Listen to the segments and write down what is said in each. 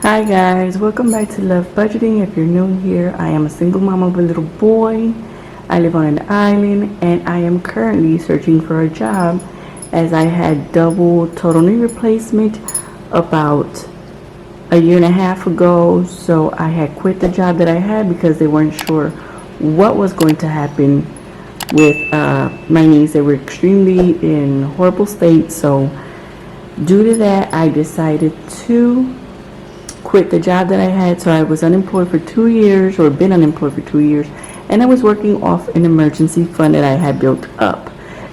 Hi guys, welcome back to Love Budgeting. If you're new here, I am a single mom of a little boy. I live on an island and I am currently searching for a job as I had double total knee replacement about a year and a half ago. So I had quit the job that I had because they weren't sure what was going to happen with my knees. They were extremely in horrible state. So due to that, I decided to quit the job that I had. So I was unemployed for 2 years, or been unemployed for 2 years, and I was working off an emergency fund that I had built up.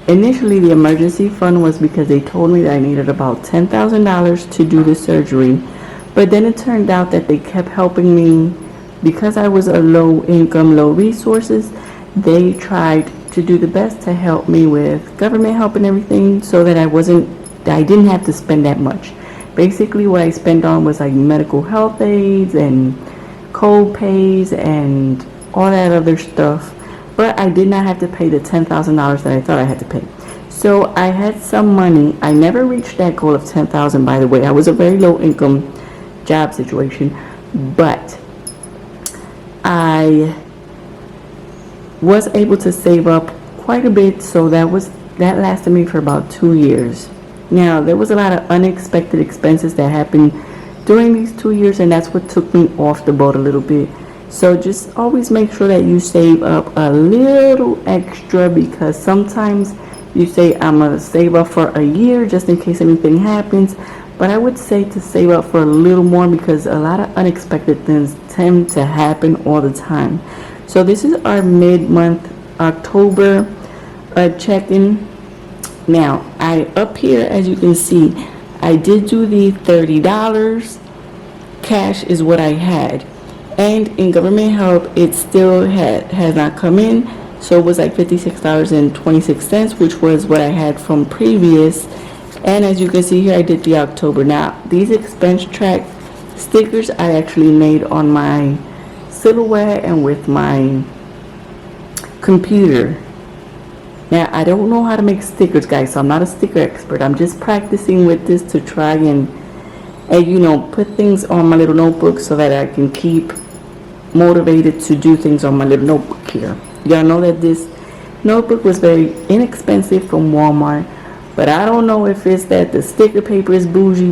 Initially, the emergency fund was because they told me that I needed about $10,000 to do the surgery, but then it turned out that they kept helping me because I was a low income, low resources. They tried to do the best to help me with government help and everything so that I didn't have to spend that much. Basically, what I spent on was like medical health aids and co-pays and all that other stuff. But I did not have to pay the $10,000 that I thought I had to pay. So I had some money. I never reached that goal of $10,000, by the way. I was a very low income job situation. But I was able to save up quite a bit. So that lasted me for about 2 years. Now, there was a lot of unexpected expenses that happened during these 2 years, and that's what took me off the boat a little bit. So just always make sure that you save up a little extra, because sometimes you say, I'm going to save up for a year just in case anything happens. But I would say to save up for a little more, because a lot of unexpected things tend to happen all the time. So this is our mid-month October check-in. Now, up here, as you can see, I did do the $30. Cash is what I had. And in government help, it still has not come in. So it was like $56.26, which was what I had from previous. And as you can see here, I did the October. Now, these expense track stickers I actually made on my silhouette and with my computer. Now, I don't know how to make stickers, guys, so I'm not a sticker expert. I'm just practicing with this to try and put things on my little notebook so that I can keep motivated to do things on my little notebook here. Y'all know that this notebook was very inexpensive from Walmart, but I don't know if it's that the sticker paper is bougie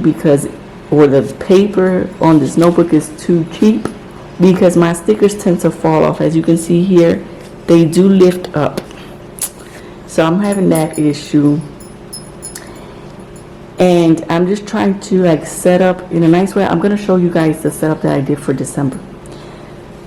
or the paper on this notebook is too cheap, because my stickers tend to fall off. As you can see here, they do lift up. So I'm having that issue, and I'm just trying to set up in a nice way. I'm going to show you guys the setup that I did for December.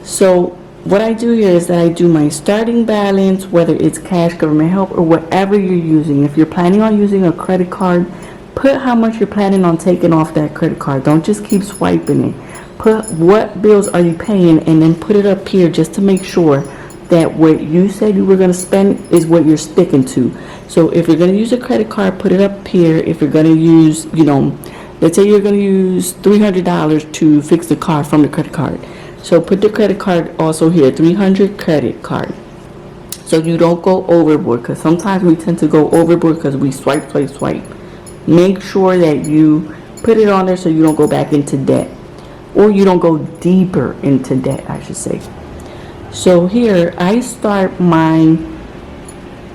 So what I do here is that I do my starting balance, whether it's cash, government help, or whatever you're using. If you're planning on using a credit card, put how much you're planning on taking off that credit card. Don't just keep swiping it. Put what bills are you paying, and then put it up here just to make sure that what you said you were going to spend is what you're sticking to. So if you're going to use a credit card, put it up here. If you're going to use, let's say you're going to use $300 to fix the car from the credit card. So put the credit card also here, 300 credit card. So you don't go overboard, because sometimes we tend to go overboard because we swipe. Make sure that you put it on there so you don't go back into debt, or you don't go deeper into debt, I should say. So here, I start my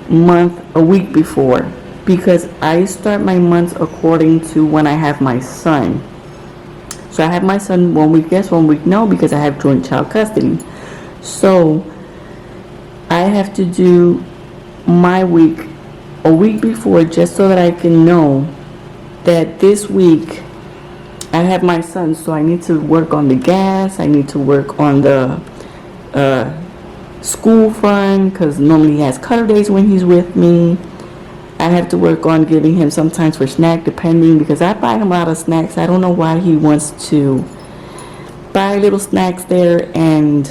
month a week before, because I start my months according to when I have my son. So I have my son 1 week yes, 1 week no, because I have joint child custody. So I have to do my week a week before, just so that I can know that this week I have my son. So I need to work on the gas, I need to work on the school fund, because normally he has cutter days when he's with me. I have to work on giving him sometimes for snack, depending, because I buy him a lot of snacks. I don't know why he wants to buy little snacks there, and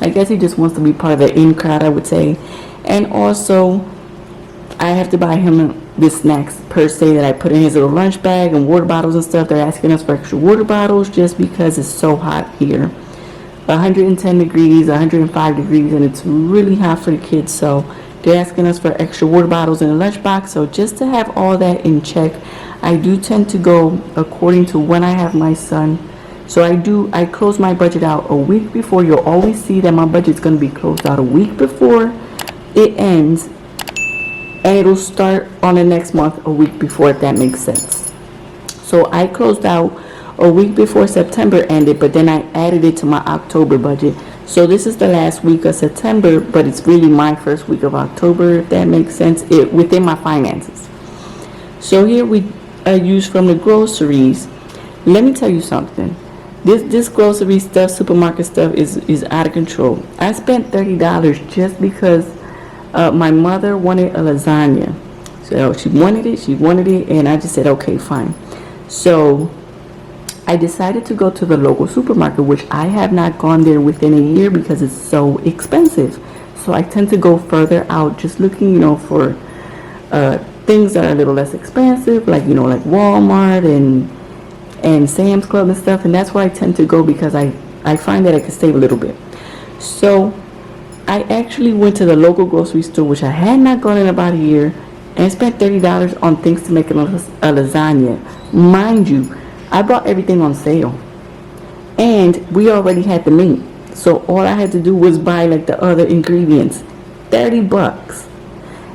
I guess he just wants to be part of the in crowd, I would say. And also, I have to buy him the snacks per se that I put in his little lunch bag, and water bottles and stuff. They're asking us for extra water bottles just because it's so hot here. 110 degrees, 105 degrees, and it's really hot for the kids. So they're asking us for extra water bottles in the lunchbox. So just to have all that in check, I do tend to go according to when I have my son So I close my budget out a week before. You'll always see that my budget's going to be closed out a week before it ends, and it'll start on the next month a week before, if that makes sense. So I closed out a week before September ended, but then I added it to my October budget. So this is the last week of September, but it's really my first week of October, if that makes sense, within my finances. So here we use from the groceries. Let me tell you something. This grocery stuff, supermarket stuff is out of control. I spent $30 just because my mother wanted a lasagna. So she wanted it, and I just said, okay, fine. So I decided to go to the local supermarket, which I have not gone there within a year because it's so expensive. So I tend to go further out, just looking, for things that are a little less expensive, like, like Walmart and Sam's Club and stuff. And that's where I tend to go because I find that I can save a little bit. So I actually went to the local grocery store, which I had not gone in about a year, and spent $30 on things to make a lasagna. Mind you, I bought everything on sale, and we already had the meat. So all I had to do was buy like the other ingredients. $30.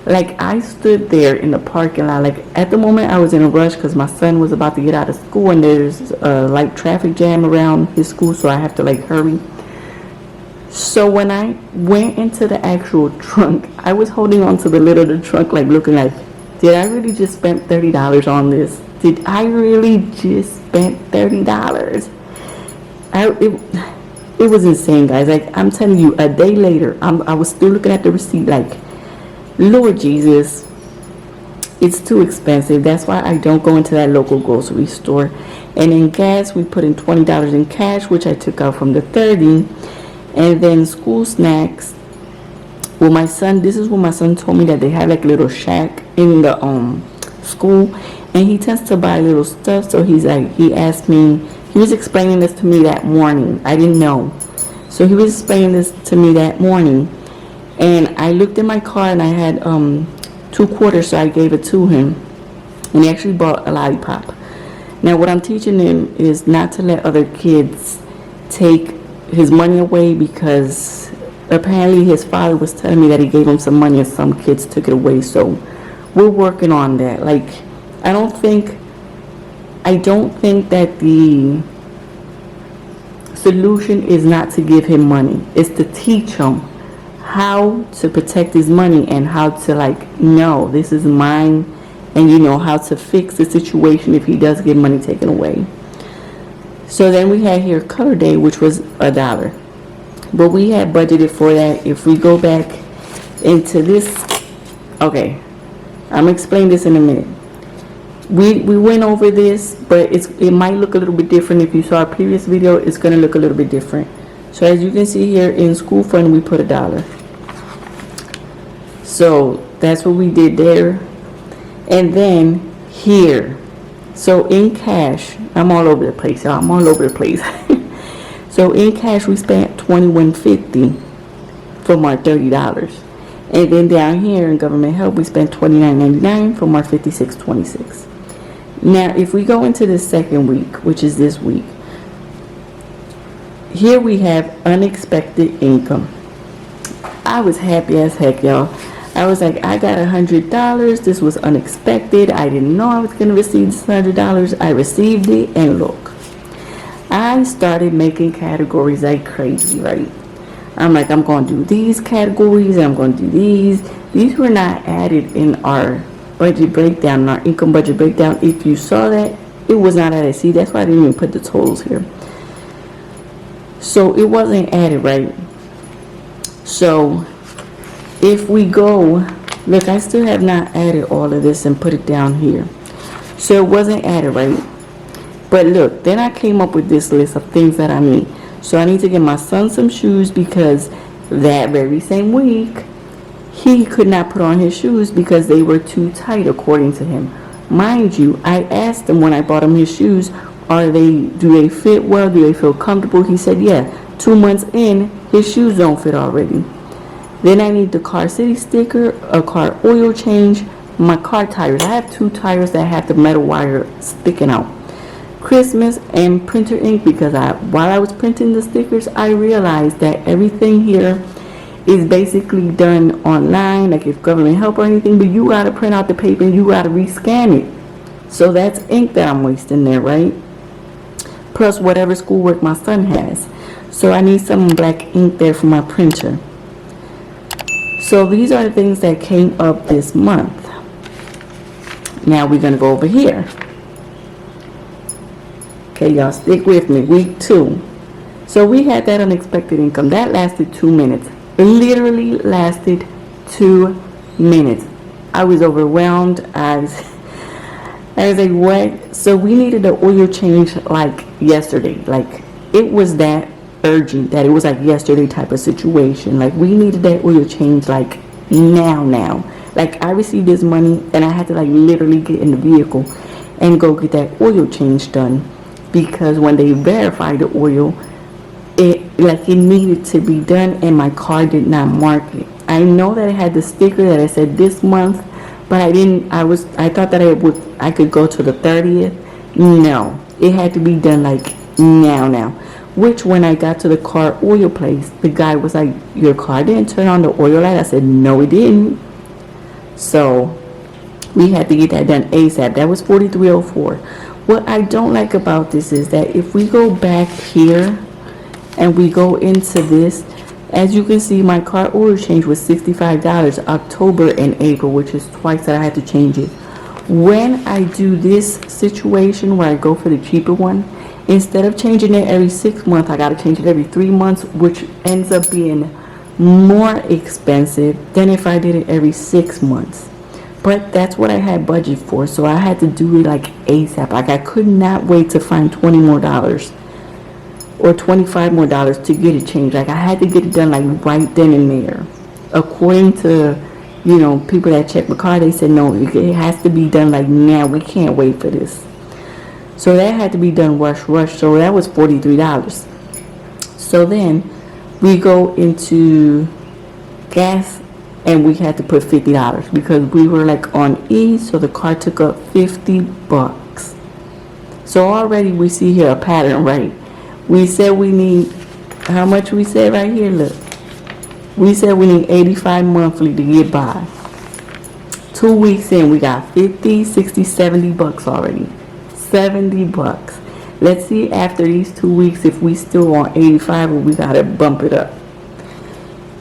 Like, I stood there in the parking lot. Like, at the moment I was in a rush because my son was about to get out of school, and there's like traffic jam around his school, so I have to like hurry. So when I went into the actual trunk, I was holding on to the lid of the trunk, like looking like, did I really just spend $30 on this? Did I really just spend $30? It was insane, guys. Like, I'm telling you, a day later, I was still looking at the receipt like, Lord Jesus, it's too expensive. That's why I don't go into that local grocery store. And in gas, we put in $20 in cash, which I took out from the $30. And then school snacks. Well, my son, this is what my son told me, that they have like a little shack in the school, and he tends to buy little stuff. So he asked me, he was explaining this to me that morning. I didn't know. So he was explaining this to me that morning, and I looked in my car and I had $2, so I gave it to him, and he actually bought a lollipop. Now what I'm teaching him is not to let other kids take his money away, because apparently his father was telling me that he gave him some money and some kids took it away. So we're working on that. Like, I don't think that the solution is not to give him money. It's to teach him how to protect his money and how to, like, no, this is mine, and how to fix the situation if he does get money taken away. So then we had here color day, which was $1, but we had budgeted for that. If we go back into this, okay, I'm gonna explain this in a minute. We went over this, but it might look a little bit different. If you saw our previous video, it's gonna look a little bit different. So as you can see here, in school fund we put $1. So that's what we did there. And then here, so in cash, I'm all over the place, y'all. I'm all over the place. So in cash, we spent $21.50 from our $30. And then down here in government help, we spent $29.99 from our $56.26. Now, if we go into the second week, which is this week, here we have unexpected income. I was happy as heck, y'all. I was like, I got $100. This was unexpected. I didn't know I was going to receive this $100. I received it, and look, I started making categories like crazy, right? I'm like, I'm going to do these categories, and I'm going to do these. These were not added in our budget breakdown, our income budget breakdown. If you saw that, it was not added. See, that's why I didn't even put the totals here. So it wasn't added, right? So if we go, look, I still have not added all of this and put it down here. So it wasn't added, right? But look, then I came up with this list of things that I need. So I need to get my son some shoes, because that very same week, he could not put on his shoes because they were too tight, according to him. Mind you, I asked him when I bought him his shoes, do they fit well? Do they feel comfortable? He said, yeah. 2 months in, his shoes don't fit already. Then I need the car city sticker, a car oil change, my car tires. I have 2 tires that have the metal wire sticking out. Christmas and printer ink, because while I was printing the stickers, I realized that everything here is basically done online, like if government help or anything, but you gotta print out the paper and you gotta rescan it. So that's ink that I'm wasting there, right? Plus whatever schoolwork my son has. So I need some black ink there for my printer. So these are the things that came up this month. Now we're gonna go over here. Okay, y'all, stick with me. Week 2. So we had that unexpected income. That lasted 2 minutes. It literally lasted 2 minutes. I was overwhelmed. I was like, what? So we needed an oil change like yesterday. Like, it was that urgent that it was like yesterday type of situation. Like, we needed that oil change like now. Like, I received this money and I had to like literally get in the vehicle and go get that oil change done, because when they verified the oil, it needed to be done and my car did not mark it. I know that it had the sticker that I said this month, but I thought that I could go to the 30th. No, it had to be done like now. Which when I got to the car oil place, the guy was like, your car didn't turn on the oil light? I said, no, it didn't. So we had to get that done ASAP. That was $43.04. What I don't like about this is that if we go back here and we go into this, as you can see, my car oil change was $65 October and April, which is twice that I had to change it. When I do this situation where I go for the cheaper one, instead of changing it every 6 months, I gotta change it every 3 months, which ends up being more expensive than if I did it every 6 months. But that's what I had budget for, so I had to do it like ASAP. Like, I could not wait to find $20 more or $25 more to get it changed. Like, I had to get it done like right then and there. According to, people that check my car, they said no, it has to be done like now. We can't wait for this. So that had to be done rush. So that was $43. So then we go into gas, and we had to put $50 because we were like on E, so the car took up $50. So already we see here a pattern, right? We said we need, how much we said right here, look. We said we need $85 monthly to get by. 2 weeks in, we got $50, $60, $70 already. $70. Let's see after these 2 weeks if we still on 85 or we gotta bump it up.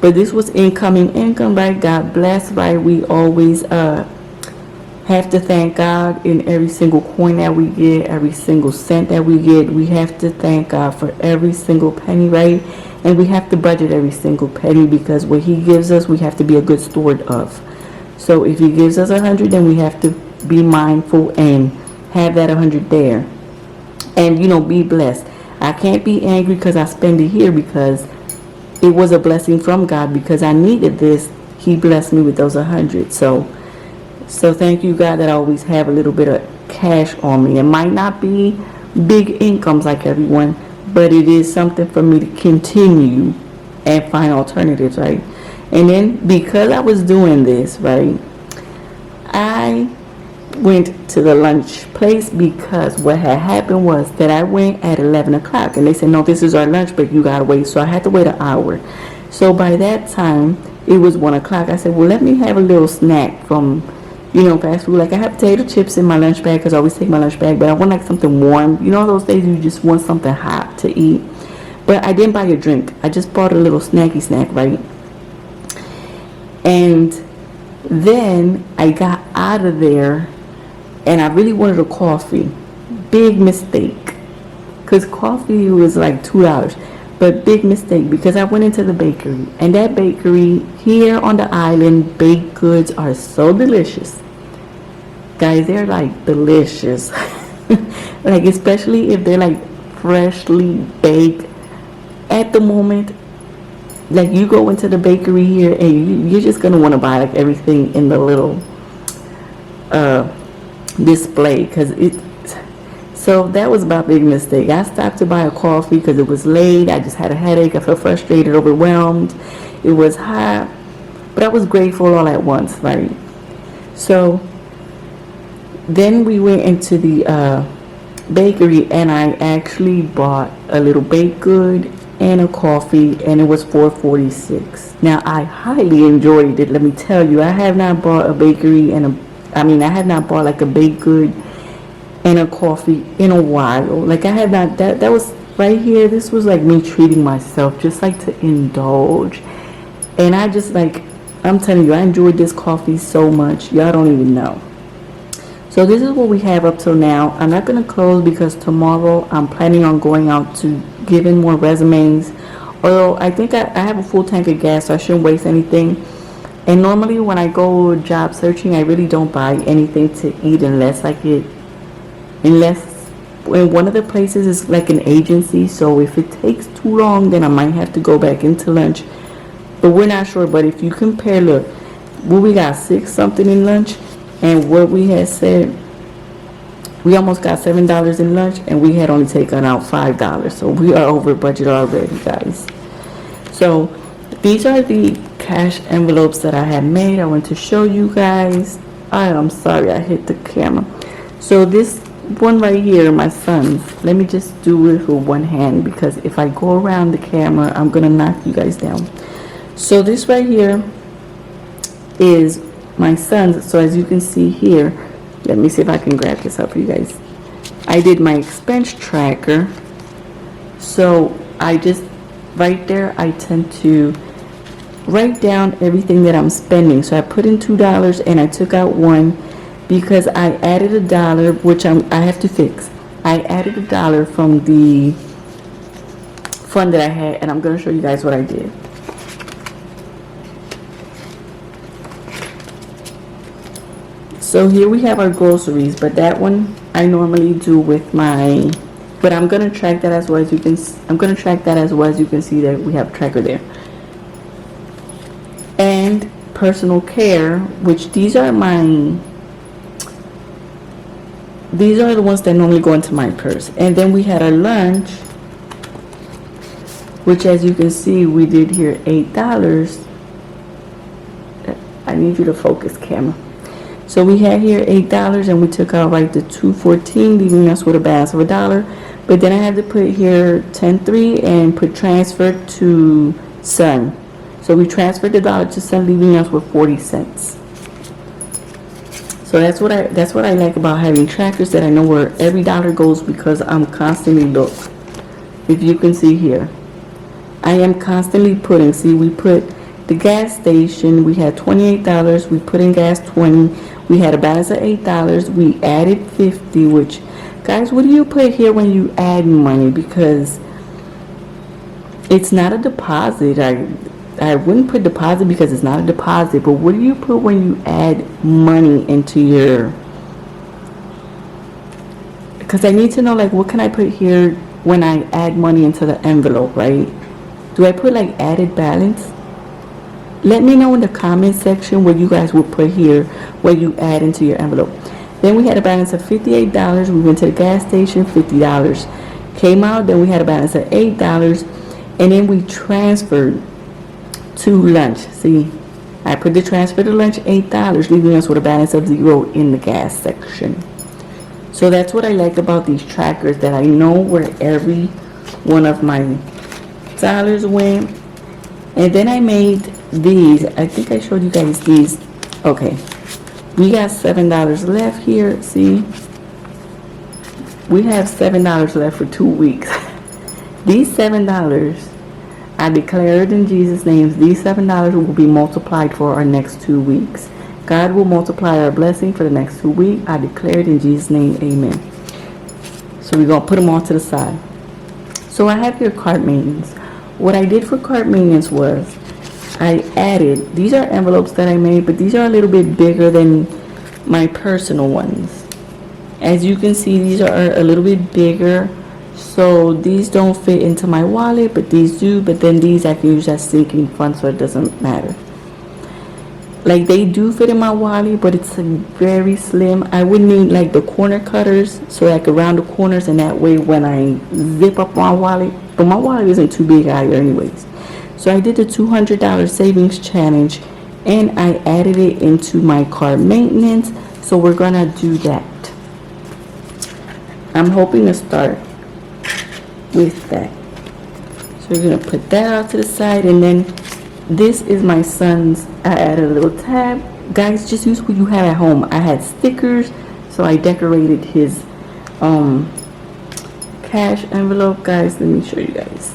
But this was incoming income, right? God bless, right? We always have to thank God in every single coin that we get, every single cent that we get. We have to thank God for every single penny, right? And we have to budget every single penny, because what He gives us, we have to be a good steward of. So if He gives us 100, then we have to be mindful and have that 100 there. And, be blessed. I can't be angry because I spend it here, because it was a blessing from God, because I needed this. He blessed me with those 100. So thank you, God, that I always have a little bit of cash on me. It might not be big incomes like everyone, but it is something for me to continue and find alternatives, right? And then because I was doing this, right, I went to the lunch place, because what had happened was that I went at 11 o'clock and they said, no, this is our lunch break, you gotta wait. So I had to wait an hour. So by that time it was 1 o'clock. I said, well, let me have a little snack from fast food. Like, I have potato chips in my lunch bag, because I always take my lunch bag, but I want like something warm. Those days you just want something hot to eat. But I didn't buy a drink, I just bought a little snack, right? And then I got out of there and I really wanted a coffee. Big mistake, because coffee was like $2. But big mistake, because I went into the bakery, and that bakery here on the island, baked goods are so delicious. Guys, they're like delicious. Like, especially if they're like freshly baked. At the moment, like, you go into the bakery here and you're just gonna want to buy like everything in the little display, because so that was my big mistake. I stopped to buy a coffee because it was late. I just had a headache. I felt frustrated, overwhelmed. It was hot, but I was grateful all at once, right? So then we went into the bakery, and I actually bought a little baked good and a coffee, and it was $4.46. Now I highly enjoyed it. Let me tell you, I have not bought a bakery and I have not bought like a baked good and a coffee in a while. Like I had not, that was right here. This was like me treating myself, just like to indulge. And I just like, I'm telling you, I enjoyed this coffee so much. Y'all don't even know. So this is what we have up till now. I'm not going to close because tomorrow I'm planning on going out to give in more resumes. Although I think I have a full tank of gas, so I shouldn't waste anything. And normally when I go job searching, I really don't buy anything to eat unless in one of the places is like an agency. So if it takes too long, then I might have to go back into lunch. But we're not sure. But if you compare, look, we got 6 something in lunch. And what we had said, we almost got $7 in lunch, and we had only taken out $5. So we are over budget already, guys. So these are the cash envelopes that I had made. I want to show you guys. I'm sorry I hit the camera. So this one right here, my son's. Let me just do it with one hand, because if I go around the camera, I'm going to knock you guys down. So this right here is my son's. So as you can see here, let me see if I can grab this up for you guys. I did my expense tracker. So I just, right there, I tend to write down everything that I'm spending. So I put in $2 and I took out $1 because I added $1, which I have to fix. I added $1 from the fund that I had, and I'm going to show you guys what I did. So here we have our groceries, but that one I normally do with my, but I'm going to track that as well as you can, see that we have a tracker there. And personal care, which these are the ones that normally go into my purse. And then we had our lunch, which as you can see, we did here $8. I need you to focus, camera. So we had here $8, and we took out right the $2.14, leaving us with a balance of $1. But then I had to put here 10.3 and put transfer to Sun. So we transferred the dollar to Sun, leaving us with 40 cents. So that's what I like about having trackers, that I know where every dollar goes, because I'm constantly look. If you can see here, I am constantly putting. See, we put the gas station. We had $28. We put in gas 20. We had a balance of $8. We added 50. Which, guys, what do you put here when you add money? Because it's not a deposit. I wouldn't put deposit because it's not a deposit, but what do you put when you add money into your, because I need to know, like, what can I put here when I add money into the envelope, right? Do I put like added balance? Let me know in the comment section what you guys would put here when you add into your envelope. Then we had a balance of $58. We went to the gas station, $50 came out. Then we had a balance of $8, and then we transferred to lunch. See, I put the transfer to lunch $8, leaving us with a balance of $0 in the gas section. So that's what I like about these trackers, that I know where every one of my dollars went. And then I made these. I think I showed you guys these. Okay, we got $7 left here. See, we have $7 left for 2 weeks. These $7, I declared in Jesus' name, these $7 will be multiplied for our next 2 weeks. God will multiply our blessing for the next 2 weeks. I declared in Jesus' name, amen. So we're going to put them all to the side. So I have here cart maintenance. What I did for cart maintenance was I added, these are envelopes that I made, but these are a little bit bigger than my personal ones. As you can see, these are a little bit bigger. So these don't fit into my wallet, but these do. But then these I can use as sinking fund, so it doesn't matter. Like, they do fit in my wallet, but it's very slim. I would need like the corner cutters so I could round the corners, and that way when I zip up my wallet, but my wallet isn't too big either anyways. So I did the $200 savings challenge, and I added it into my cart maintenance. So we're gonna do that. I'm hoping to start with that. So we're gonna put that out to the side, and then this is my son's. I added a little tab. Guys, just use what you have at home. I had stickers, so I decorated his cash envelope. Guys, let me show you guys.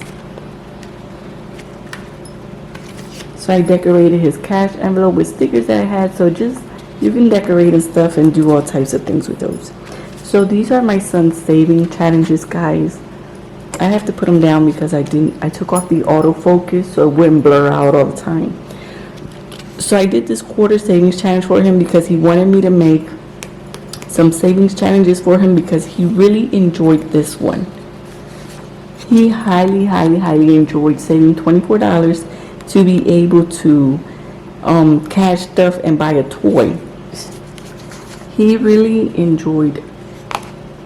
So I decorated his cash envelope with stickers that I had. So just, you can decorate and stuff and do all types of things with those. So these are my son's saving challenges, guys. I have to put them down because I took off the autofocus so it wouldn't blur out all the time. So I did this quarter savings challenge for him because he wanted me to make some savings challenges for him because he really enjoyed this one. He highly enjoyed saving $24 to be able to cash stuff and buy a toy. He really enjoyed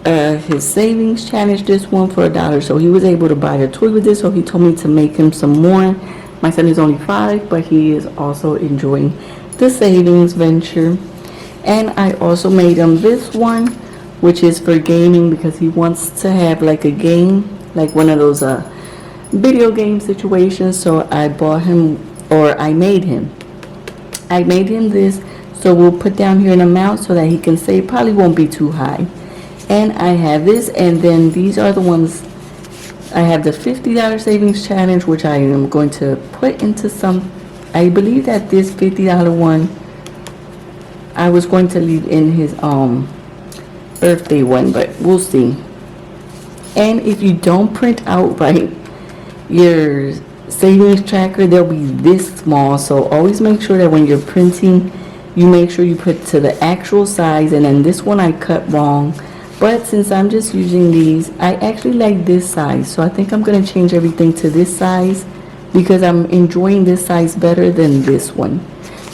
his savings challenge, this one for $1, so he was able to buy a toy with this. So he told me to make him some more. My son is only 5, but he is also enjoying the savings venture. And I also made him this one, which is for gaming, because he wants to have like a game, like one of those video game situations. So I bought him, or I made him this. So we'll put down here an amount so that he can save. Probably won't be too high. And I have this, and then these are the ones. I have the $50 savings challenge, which I am going to put into some. I believe that this $50 one I was going to leave in his birthday one, but we'll see. And if you don't print out right your savings tracker, they'll be this small. So always make sure that when you're printing, you make sure you put to the actual size. And then this one I cut wrong. But since I'm just using these, I actually like this size. So I think I'm going to change everything to this size because I'm enjoying this size better than this one.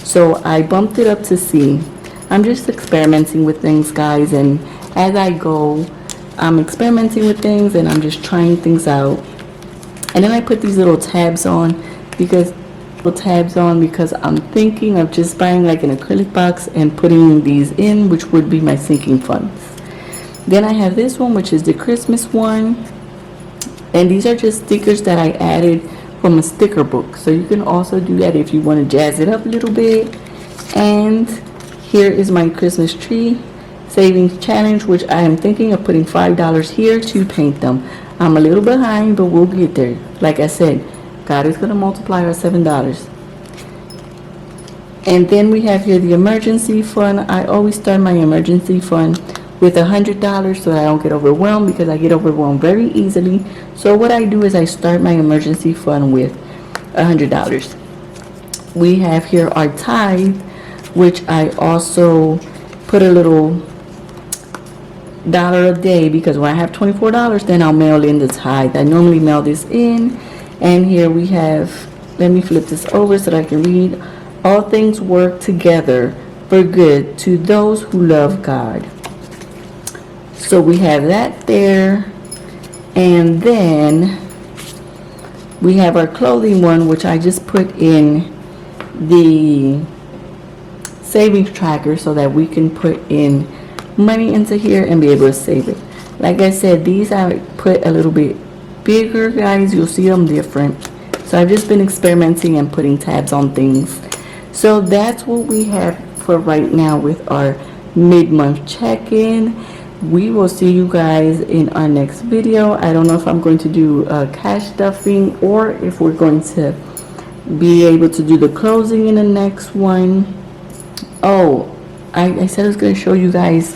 So I bumped it up to C. I'm just experimenting with things, guys. And as I go, I'm experimenting with things and I'm just trying things out. And then I put these little tabs on because I'm thinking of just buying like an acrylic box and putting these in, which would be my sinking funds. Then I have this one, which is the Christmas one. And these are just stickers that I added from a sticker book. So you can also do that if you want to jazz it up a little bit. And here is my Christmas tree savings challenge, which I am thinking of putting $5 here to paint them. I'm a little behind, but we'll get there. Like I said, God is going to multiply our $7. And then we have here the emergency fund. I always start my emergency fund with $100 so that I don't get overwhelmed, because I get overwhelmed very easily. So what I do is I start my emergency fund with $100. We have here our tithe, which I also put a little $1 a day, because when I have $24, then I'll mail in the tithe. I normally mail this in. And here we have, let me flip this over so that I can read. All things work together for good to those who love God. So we have that there. And then we have our clothing one, which I just put in the savings tracker so that we can put in money into here and be able to save it. Like I said, these I put a little bit bigger, guys. You'll see them different. So I've just been experimenting and putting tabs on things. So that's what we have for right now with our mid-month check-in. We will see you guys in our next video. I don't know if I'm going to do cash stuffing or if we're going to be able to do the closing in the next one. Oh, I said I was going to show you guys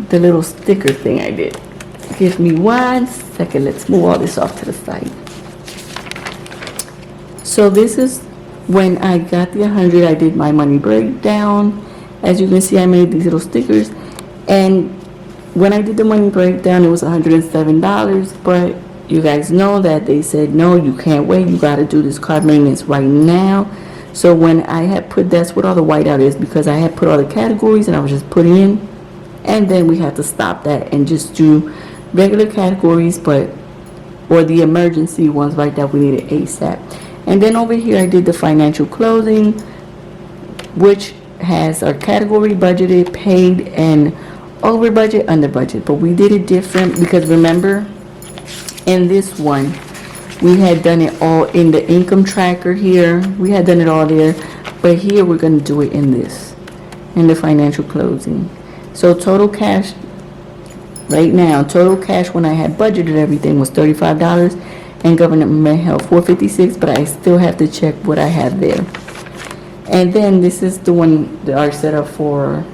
the little sticker thing I did. Give me 1 second. Let's move all this off to the side. So this is when I got the 100. I did my money breakdown. As you can see, I made these little stickers. And when I did the money breakdown, it was $107. But you guys know that they said, no, you can't wait. You got to do this card maintenance right now. So when I had put, that's what all the whiteout is, because I had put all the categories and I was just putting in. And then we had to stop that and just do regular categories, or the emergency ones, right, that we needed ASAP. And then over here I did the financial closing, which has our category, budgeted, paid, and over budget, under budget, but we did it different because remember, in this one, we had done it all in the income tracker here. We had done it all there, but here we're going to do it in this, in the financial closing. So total cash right now, total cash when I had budgeted everything was $35, and government health $456, but I still have to check what I have there. And then this is the one that are set up for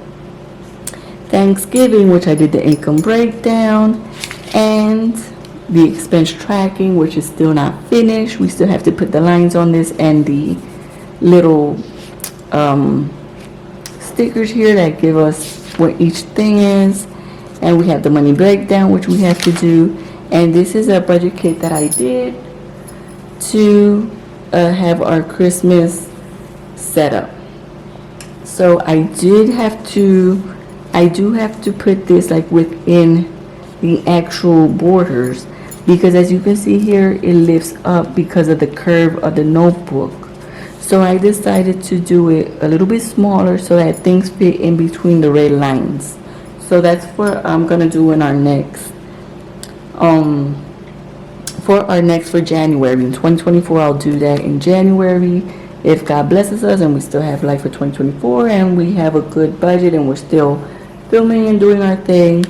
Thanksgiving, which I did the income breakdown, and the expense tracking, which is still not finished. We still have to put the lines on this and the little stickers here that give us what each thing is. And we have the money breakdown, which we have to do. And this is a budget kit that I did to have our Christmas set up. So I do have to put this like within the actual borders, because as you can see here, it lifts up because of the curve of the notebook. So I decided to do it a little bit smaller so that things fit in between the red lines. So that's what I'm gonna do in our next for January. In 2024, I'll do that in January if God blesses us and we still have life for 2024 and we have a good budget and we're still filming and doing our thing.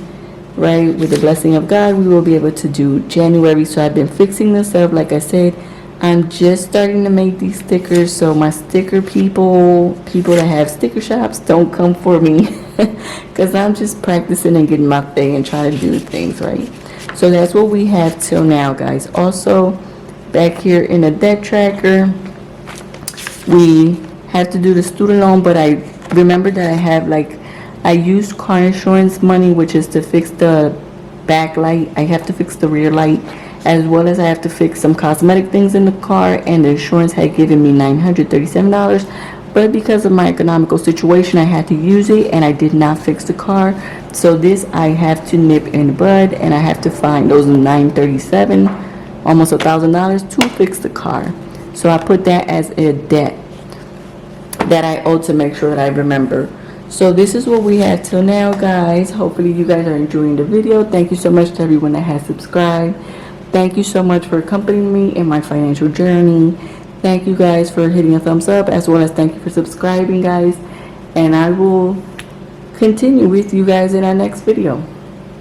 Right, with the blessing of God, we will be able to do January. So I've been fixing this up. Like I said, I'm just starting to make these stickers. So my sticker people that have sticker shops, don't come for me, because I'm just practicing and getting my thing and trying to do things right. So that's what we have till now, guys. Also, back here in the debt tracker, we have to do the student loan, but I remember that I used car insurance money, which is to fix the back light. I have to fix the rear light, as well as I have to fix some cosmetic things in the car, and the insurance had given me $937. But because of my economical situation, I had to use it, and I did not fix the car. So this I have to nip in the bud, and I have to find those $937, almost $1,000 to fix the car. So I put that as a debt that I owe to make sure that I remember. So this is what we had till now, guys. Hopefully you guys are enjoying the video. Thank you so much to everyone that has subscribed. Thank you so much for accompanying me in my financial journey. Thank you guys for hitting a thumbs up, as well as thank you for subscribing, guys. And I will continue with you guys in our next video.